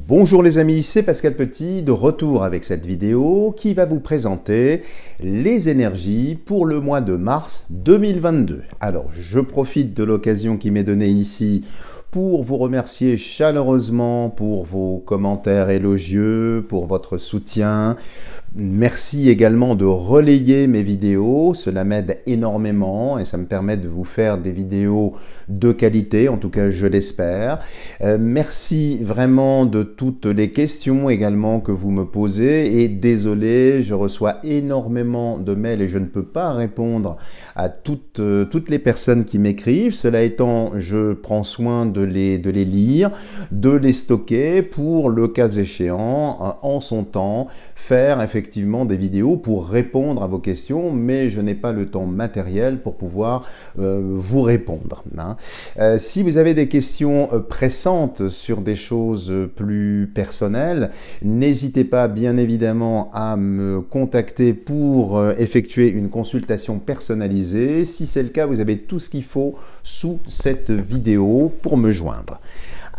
Bonjour les amis, c'est Pascal Petit, de retour avec cette vidéo qui va vous présenter les énergies pour le mois de mars 2022. Alors, je profite de l'occasion qui m'est donnée ici pour vous remercier chaleureusement pour vos commentaires élogieux, pour votre soutien. Merci également de relayer mes vidéos, cela m'aide énormément et ça me permet de vous faire des vidéos de qualité, en tout cas je l'espère. Merci vraiment de toutes les questions également que vous me posez et désolé, je reçois énormément de mails et je ne peux pas répondre à toutes les personnes qui m'écrivent. Cela étant, je prends soin de les lire, de les stocker pour le cas échéant, en son temps, faire effectivement des vidéos pour répondre à vos questions, mais je n'ai pas le temps matériel pour pouvoir vous répondre. Si vous avez des questions pressantes sur des choses plus personnelles, n'hésitez pas bien évidemment à me contacter pour effectuer une consultation personnalisée. Si c'est le cas, vous avez tout ce qu'il faut sous cette vidéo pour me joindre.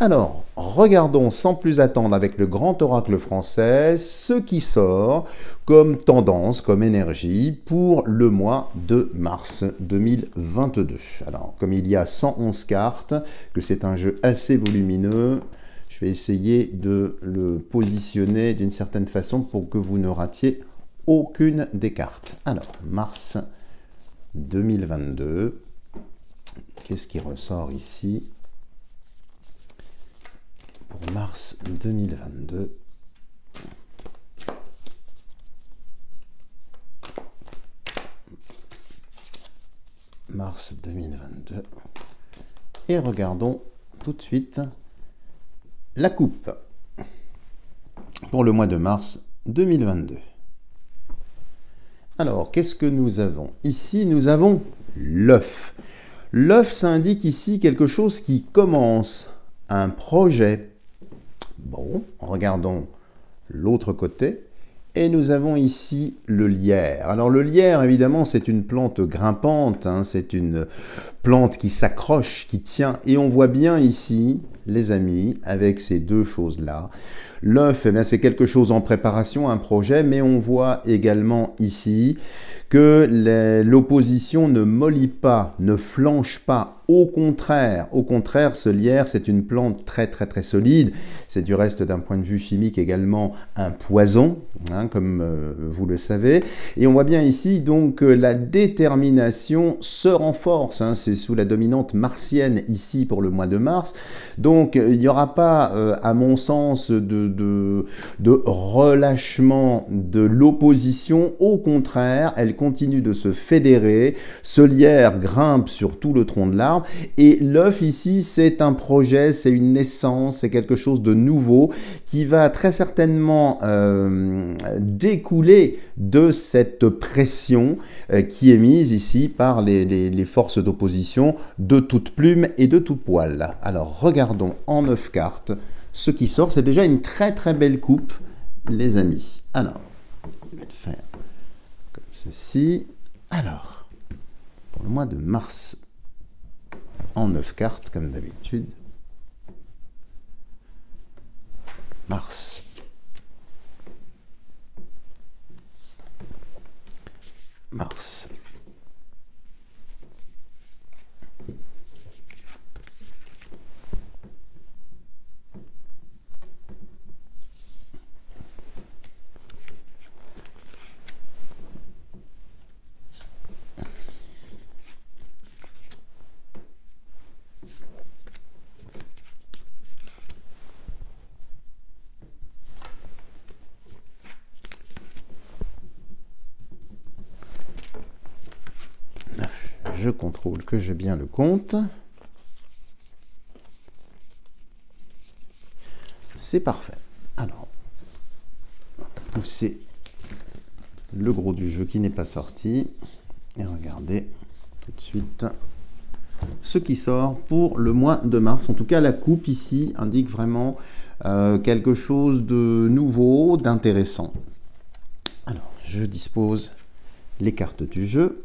Alors, regardons sans plus attendre avec le grand oracle français ce qui sort comme tendance, comme énergie pour le mois de mars 2022. Alors, comme il y a 111 cartes, que c'est un jeu assez volumineux, je vais essayer de le positionner d'une certaine façon pour que vous ne ratiez aucune des cartes. Alors, mars 2022, qu'est-ce qui ressort ici ? Pour mars 2022, mars 2022, et regardons tout de suite la coupe pour le mois de mars 2022. Alors, qu'est-ce que nous avons? Ici, nous avons l'œuf. L'œuf, ça indique ici quelque chose qui commence, un projet. Bon, regardons l'autre côté. Et nous avons ici le lierre. Alors le lierre, évidemment, c'est une plante grimpante, hein, c'est une plante qui s'accroche, qui tient. Et on voit bien ici, les amis, avec ces deux choses-là. L'œuf, eh c'est quelque chose en préparation, un projet, mais on voit également ici que l'opposition ne mollit pas, ne flanche pas. Au contraire, ce lierre, c'est une plante très solide. C'est du reste d'un point de vue chimique également un poison, hein, comme vous le savez. Et on voit bien ici donc que la détermination se renforce. Hein, c'est sous la dominante martienne ici pour le mois de mars. Donc il n'y aura pas, à mon sens, de relâchement de l'opposition. Au contraire, elle continue de se fédérer. Ce lierre grimpe sur tout le tronc de l'arbre. Et l'œuf ici, c'est un projet, c'est une naissance, c'est quelque chose de nouveau qui va très certainement découler de cette pression qui est mise ici par les forces d'opposition de toute plume et de tout poil. Alors regardons en 9 cartes ce qui sort. C'est déjà une très belle coupe, les amis. Alors, je vais le faire comme ceci. Alors, pour le mois de mars, en 9 cartes, comme d'habitude. Mars. Mars. Je contrôle que j'ai bien le compte. C'est parfait. Alors, on va pousser le gros du jeu qui n'est pas sorti. Et regardez tout de suite ce qui sort pour le mois de mars. En tout cas, la coupe ici indique vraiment quelque chose de nouveau, d'intéressant. Alors, je dispose les cartes du jeu.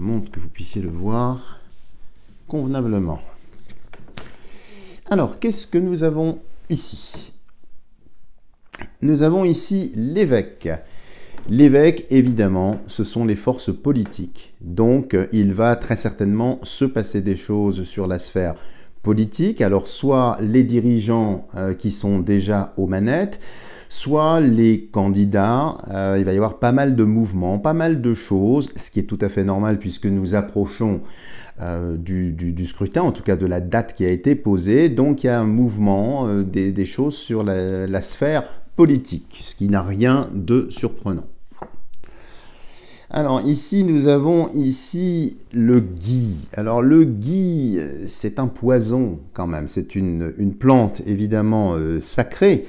montre que vous puissiez le voir convenablement. Alors, qu'est-ce que nous avons ici? Nous avons ici l'évêque. L'évêque, évidemment, ce sont les forces politiques. Donc, il va très certainement se passer des choses sur la sphère politique. Alors, soit les dirigeants qui sont déjà aux manettes, soit les candidats. Il va y avoir pas mal de mouvements, pas mal de choses, ce qui est tout à fait normal puisque nous approchons du scrutin, en tout cas de la date qui a été posée. Donc, il y a un mouvement, des choses sur la sphère politique, ce qui n'a rien de surprenant. Alors ici, nous avons ici le gui. Alors le gui, c'est un poison quand même. C'est une plante évidemment sacrée.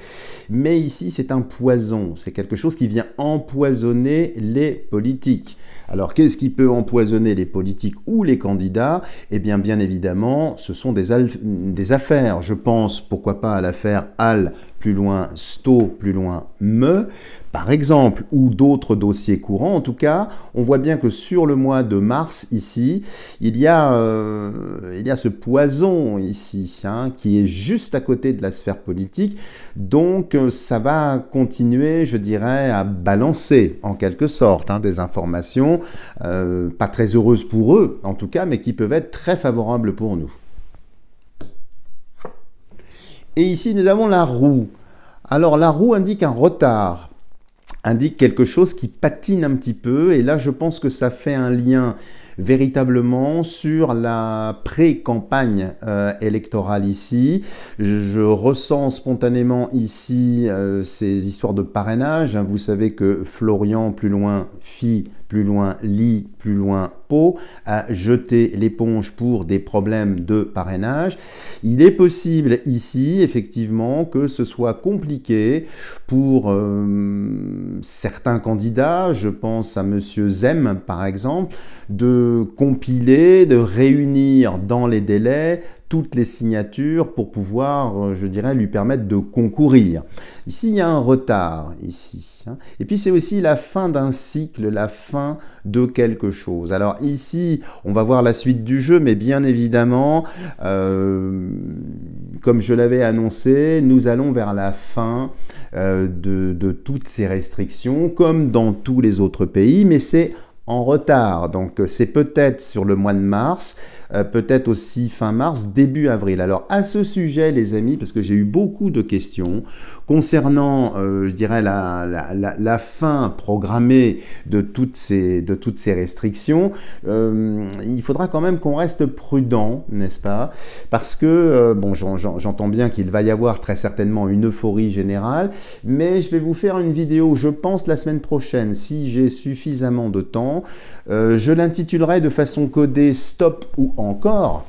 Mais ici, c'est un poison. C'est quelque chose qui vient empoisonner les politiques. Alors qu'est-ce qui peut empoisonner les politiques ou les candidats? Eh bien, bien évidemment, ce sont des affaires. Je pense, pourquoi pas, à l'affaire Al, plus loin Sto, plus loin Me, par exemple, ou d'autres dossiers courants. En tout cas, on voit bien que sur le mois de mars, ici, il y a ce poison ici, hein, qui est juste à côté de la sphère politique. Donc, ça va continuer, je dirais, à balancer, en quelque sorte, hein, des informations pas très heureuses pour eux, en tout cas, mais qui peuvent être très favorables pour nous. Et ici, nous avons la roue. Alors, la roue indique un retard, indique quelque chose qui patine un petit peu. Et là, je pense que ça fait un lien véritablement sur la pré-campagne électorale ici. Je ressens spontanément ici ces histoires de parrainage. Vous savez que Florian, plus loin, Phi, plus loin, Li, plus loin, Po, a jeté l'éponge pour des problèmes de parrainage. Il est possible ici, effectivement, que ce soit compliqué pour certains candidats, je pense à Monsieur Zem, par exemple, de compiler, de réunir dans les délais toutes les signatures pour pouvoir, je dirais, lui permettre de concourir. Ici, il y a un retard, ici. Hein. Et puis, c'est aussi la fin d'un cycle, la fin de quelque chose. Alors ici, on va voir la suite du jeu, mais bien évidemment, comme je l'avais annoncé, nous allons vers la fin de toutes ces restrictions, comme dans tous les autres pays, mais c'est en retard. Donc c'est peut-être sur le mois de mars, peut-être aussi fin mars, début avril. Alors à ce sujet, les amis, parce que j'ai eu beaucoup de questions concernant, je dirais, la fin programmée de toutes ces restrictions, il faudra quand même qu'on reste prudent, n'est-ce pas? Parce que, bon, j'entends bien qu'il va y avoir très certainement une euphorie générale, mais je vais vous faire une vidéo, je pense, la semaine prochaine, si j'ai suffisamment de temps. Je l'intitulerai de façon codée « Stop » ou « Encore ».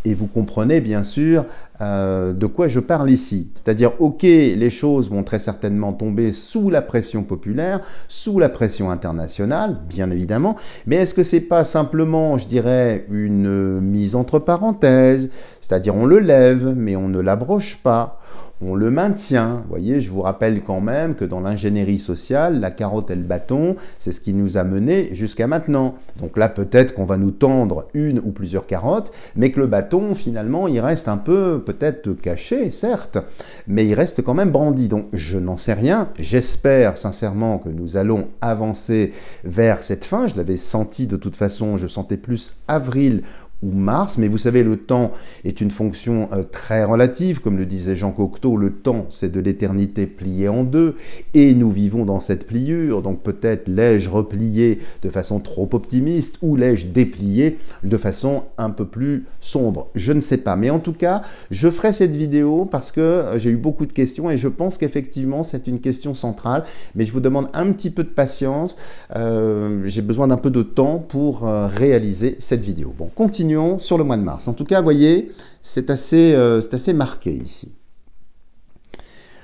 Et vous comprenez bien sûr de quoi je parle ici. C'est-à-dire, ok, les choses vont très certainement tomber sous la pression populaire, sous la pression internationale, bien évidemment, mais est-ce que c'est pas simplement, je dirais, une mise entre parenthèses, c'est-à-dire on le lève, mais on ne l'abroge pas, on le maintient. Vous voyez, je vous rappelle quand même que dans l'ingénierie sociale, la carotte et le bâton, c'est ce qui nous a mené jusqu'à maintenant. Donc là, peut-être qu'on va nous tendre une ou plusieurs carottes, mais que le bâton, finalement, il reste un peu, peut-être caché, certes, mais il reste quand même brandi. Donc je n'en sais rien. J'espère sincèrement que nous allons avancer vers cette fin. Je l'avais senti de toute façon, je sentais plus avril ou mars, mais vous savez, le temps est une fonction très relative, comme le disait Jean Cocteau, le temps c'est de l'éternité pliée en deux, et nous vivons dans cette pliure, donc peut-être l'ai-je replié de façon trop optimiste, ou l'ai-je déplié de façon un peu plus sombre, je ne sais pas, mais en tout cas, je ferai cette vidéo parce que j'ai eu beaucoup de questions, et je pense qu'effectivement c'est une question centrale, mais je vous demande un petit peu de patience, j'ai besoin d'un peu de temps pour réaliser cette vidéo. Bon, continuons sur le mois de mars. En tout cas, vous voyez, c'est assez marqué ici.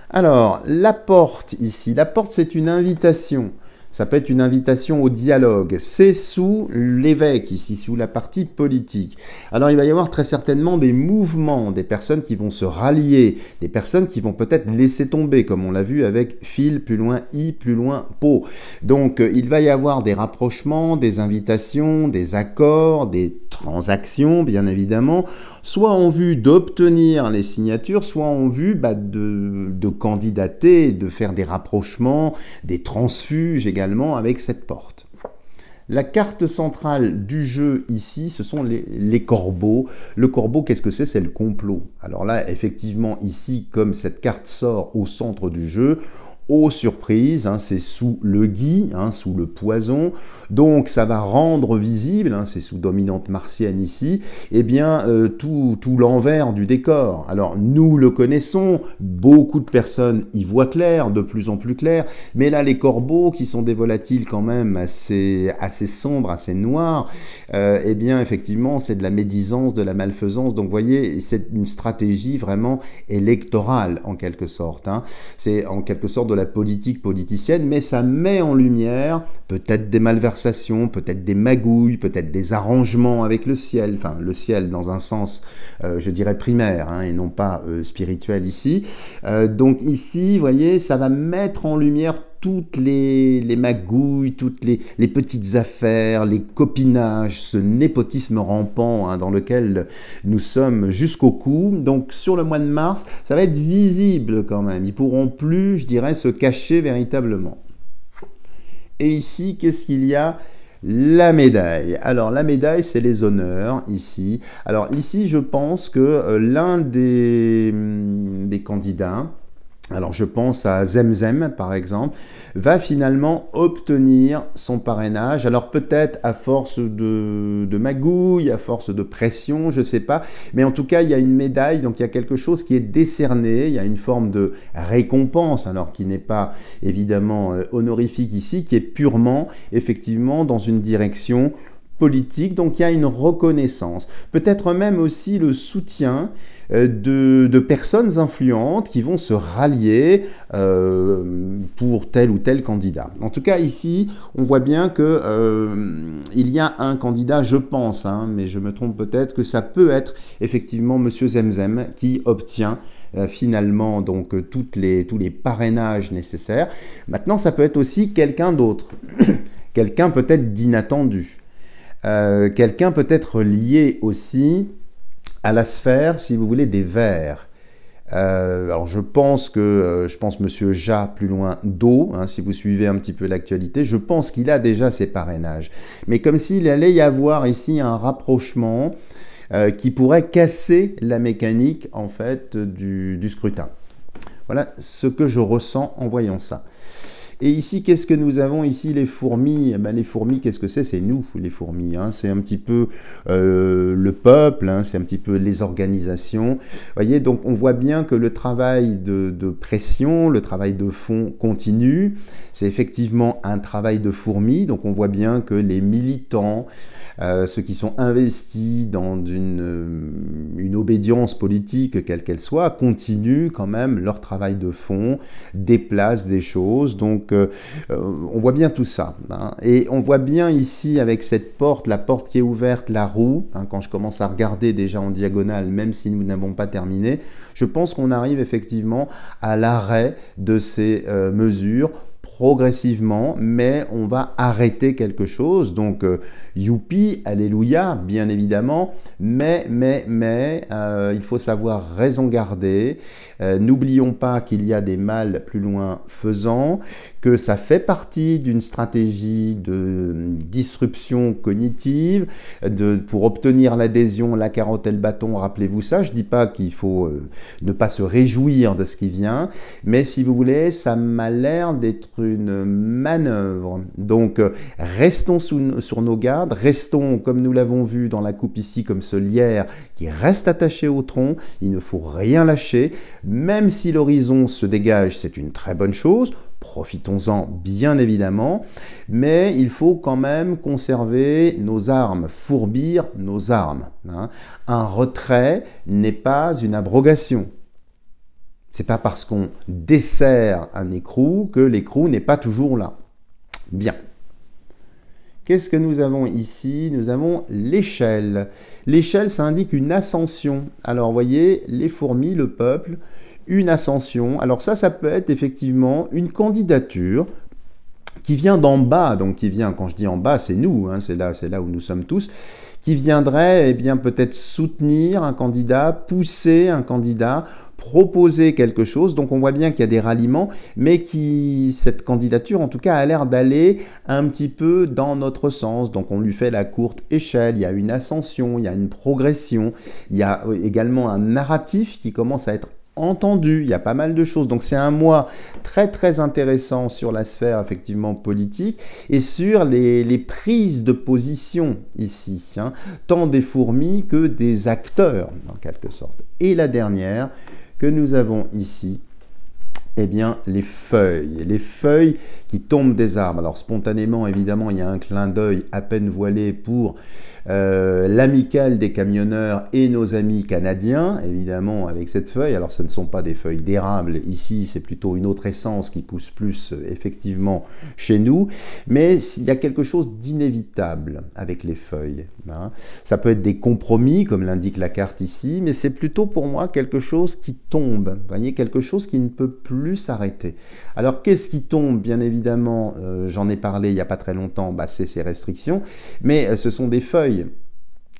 Alors, la porte ici, la porte c'est une invitation. Ça peut être une invitation au dialogue. C'est sous l'évêque, ici, sous la partie politique. Alors, il va y avoir très certainement des mouvements, des personnes qui vont se rallier, des personnes qui vont peut-être laisser tomber, comme on l'a vu avec fil, plus loin i, plus loin po. Donc, il va y avoir des rapprochements, des invitations, des accords, des transactions, bien évidemment, soit en vue d'obtenir les signatures, soit en vue de candidater, de faire des rapprochements, des transfuges également avec cette porte. La carte centrale du jeu ici, ce sont les corbeaux. Le corbeau, qu'est-ce que c'est? C'est le complot. Alors là, effectivement, ici, comme cette carte sort au centre du jeu, aux surprises, hein, c'est sous le gui, hein, sous le poison, donc ça va rendre visible, hein, c'est sous dominante martienne ici, eh bien tout l'envers du décor. Alors nous le connaissons, beaucoup de personnes y voient clair, de plus en plus clair, mais là les corbeaux qui sont des volatiles quand même assez sombres, assez noirs, eh bien effectivement c'est de la médisance, de la malfaisance, donc vous voyez c'est une stratégie vraiment électorale en quelque sorte, hein. C'est en quelque sorte de la politique politicienne, mais ça met en lumière peut-être des malversations, peut-être des magouilles, peut-être des arrangements avec le ciel, enfin le ciel dans un sens, je dirais primaire, hein, et non pas spirituel ici. Donc ici, vous voyez, ça va mettre en lumière toutes les magouilles, toutes les petites affaires, les copinages, ce népotisme rampant, hein, dans lequel nous sommes jusqu'au cou. Donc sur le mois de mars, ça va être visible quand même. Ils pourront plus, je dirais, se cacher véritablement. Et ici, qu'est-ce qu'il y a? La médaille. Alors la médaille, c'est les honneurs ici. Alors ici, je pense que l'un des candidats, alors je pense à Zemzem par exemple, va finalement obtenir son parrainage. Alors peut-être à force de magouille, à force de pression, je ne sais pas. Mais en tout cas, il y a une médaille, donc il y a quelque chose qui est décerné. Il y a une forme de récompense, alors qui n'est pas évidemment honorifique ici, qui est purement effectivement dans une direction politique, donc il y a une reconnaissance, peut-être même aussi le soutien de personnes influentes qui vont se rallier pour tel ou tel candidat. En tout cas ici, on voit bien que il y a un candidat, je pense, hein, mais je me trompe peut-être, que ça peut être effectivement Monsieur Zemzem qui obtient finalement donc tous les parrainages nécessaires. Maintenant, ça peut être aussi quelqu'un d'autre, quelqu'un peut-être d'inattendu. Quelqu'un peut être lié aussi à la sphère, si vous voulez, des Verts. Alors je pense Monsieur Ja, plus loin, Do, hein, si vous suivez un petit peu l'actualité, je pense qu'il a déjà ses parrainages. Mais comme s'il allait y avoir ici un rapprochement qui pourrait casser la mécanique en fait du scrutin. Voilà ce que je ressens en voyant ça. Et ici, qu'est-ce que nous avons ici? Les fourmis. Eh ben, les fourmis, qu'est-ce que c'est? C'est nous, les fourmis. Hein. C'est un petit peu le peuple, hein. C'est un petit peu les organisations. Vous voyez, donc on voit bien que le travail de pression, le travail de fond continue. C'est effectivement un travail de fourmis. Donc on voit bien que les militants, ceux qui sont investis dans une obédience politique, quelle qu'elle soit, continuent quand même leur travail de fond, déplacent des choses. Donc on voit bien tout ça, hein. Et on voit bien ici avec cette porte, la porte qui est ouverte, la roue, hein, quand je commence à regarder déjà en diagonale, même si nous n'avons pas terminé, je pense qu'on arrive effectivement à l'arrêt de ces mesures progressivement, mais on va arrêter quelque chose, donc youpi, alléluia, bien évidemment, mais il faut savoir raison garder, n'oublions pas qu'il y a des mal plus loin faisant, que ça fait partie d'une stratégie de disruption cognitive, pour obtenir l'adhésion, la carotte et le bâton, rappelez-vous ça, je dis pas qu'il faut ne pas se réjouir de ce qui vient, mais si vous voulez, ça m'a l'air d'être une manœuvre. Donc restons sur nos gardes, restons comme nous l'avons vu dans la coupe ici, comme ce lierre qui reste attaché au tronc, il ne faut rien lâcher, même si l'horizon se dégage, c'est une très bonne chose, profitons-en bien évidemment, mais il faut quand même conserver nos armes, fourbir nos armes, hein. Un retrait n'est pas une abrogation. C'est pas parce qu'on dessert un écrou que l'écrou n'est pas toujours là. Bien. Qu'est-ce que nous avons ici? Nous avons l'échelle. L'échelle, ça indique une ascension. Alors, vous voyez, les fourmis, le peuple, une ascension. Alors ça peut être effectivement une candidature qui vient d'en bas. Donc, qui vient, quand je dis en bas, c'est nous, hein, c'est là où nous sommes tous, qui viendrait, eh bien, peut-être soutenir un candidat, pousser un candidat, proposer quelque chose. Donc on voit bien qu'il y a des ralliements, mais cette candidature en tout cas a l'air d'aller un petit peu dans notre sens. Donc on lui fait la courte échelle, il y a une ascension, il y a une progression, il y a également un narratif qui commence à être entendu, il y a pas mal de choses. Donc c'est un mois très intéressant sur la sphère effectivement politique et sur les prises de position ici, hein, tant des fourmis que des acteurs en quelque sorte. Et la dernière que nous avons ici, eh bien, les feuilles qui tombent des arbres. Alors, spontanément, évidemment, il y a un clin d'œil à peine voilé pour l'amicale des camionneurs et nos amis canadiens, évidemment, avec cette feuille. Alors, ce ne sont pas des feuilles d'érable. Ici, c'est plutôt une autre essence qui pousse plus, effectivement, chez nous. Mais il y a quelque chose d'inévitable avec les feuilles, hein. Ça peut être des compromis, comme l'indique la carte ici, mais c'est plutôt pour moi quelque chose qui tombe. Vous voyez, quelque chose qui ne peut plus s'arrêter. Alors, qu'est-ce qui tombe? Bien évidemment, j'en ai parlé il n'y a pas très longtemps, c'est ces restrictions, mais ce sont des feuilles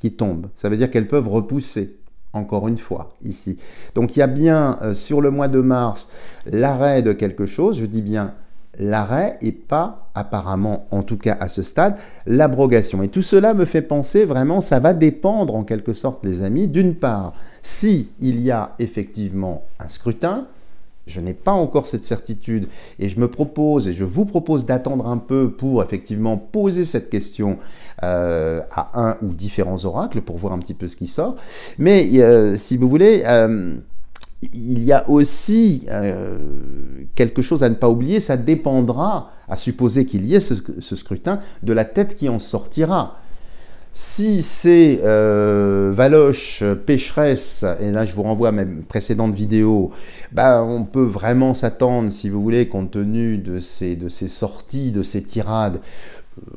qui tombent. Ça veut dire qu'elles peuvent repousser, encore une fois, ici. Donc, il y a bien, sur le mois de mars, l'arrêt de quelque chose, je dis bien l'arrêt et pas, apparemment, en tout cas à ce stade, l'abrogation. Et tout cela me fait penser vraiment, ça va dépendre en quelque sorte, les amis, d'une part, si il y a effectivement un scrutin. Je n'ai pas encore cette certitude et je vous propose d'attendre un peu pour effectivement poser cette question à un ou différents oracles pour voir un petit peu ce qui sort. Mais si vous voulez, il y a aussi quelque chose à ne pas oublier, ça dépendra, à supposer qu'il y ait ce scrutin, de la tête qui en sortira. Si c'est Valoche, pécheresse, et là je vous renvoie à mes précédentes vidéos, on peut vraiment s'attendre, si vous voulez, compte tenu de ces sorties, de ces tirades,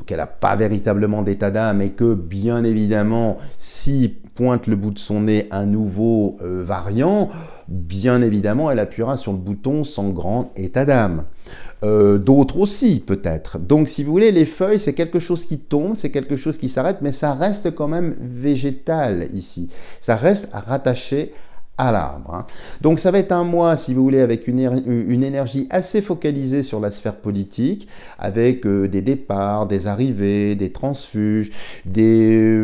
qu'elle n'a pas véritablement d'état d'âme et que, bien évidemment, si pointe le bout de son nez un nouveau variant, bien évidemment, elle appuiera sur le bouton sans grand état d'âme. D'autres aussi, peut-être. Donc, si vous voulez, les feuilles, c'est quelque chose qui tombe, c'est quelque chose qui s'arrête, mais ça reste quand même végétal ici. Ça reste rattaché à l'arbre, hein. Donc ça va être un mois, si vous voulez, avec une énergie assez focalisée sur la sphère politique, avec des départs, des arrivées, des transfuges, des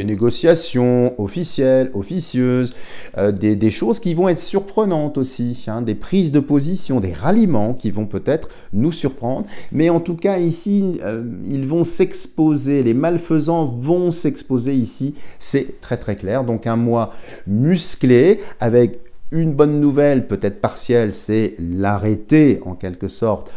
négociations officielles, officieuses, des choses qui vont être surprenantes aussi, hein, des prises de position, des ralliements qui vont peut-être nous surprendre. Mais en tout cas, ici, ils vont s'exposer, les malfaisants vont s'exposer ici, c'est très clair. Donc un mois musclé, avec une bonne nouvelle, peut-être partielle, c'est l'arrêté, en quelque sorte,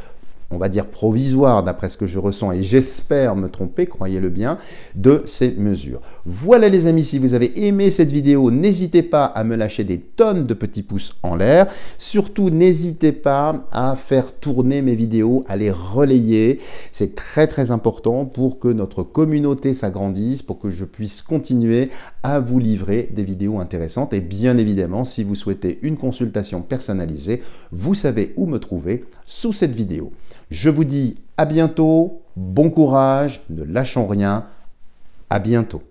on va dire provisoire, d'après ce que je ressens, et j'espère me tromper, croyez-le bien, de ces mesures. Voilà les amis, si vous avez aimé cette vidéo, n'hésitez pas à me lâcher des tonnes de petits pouces en l'air. Surtout, n'hésitez pas à faire tourner mes vidéos, à les relayer. C'est très important pour que notre communauté s'agrandisse, pour que je puisse continuer à vous livrer des vidéos intéressantes. Et bien évidemment, si vous souhaitez une consultation personnalisée, vous savez où me trouver sous cette vidéo. Je vous dis à bientôt, bon courage, ne lâchons rien, à bientôt.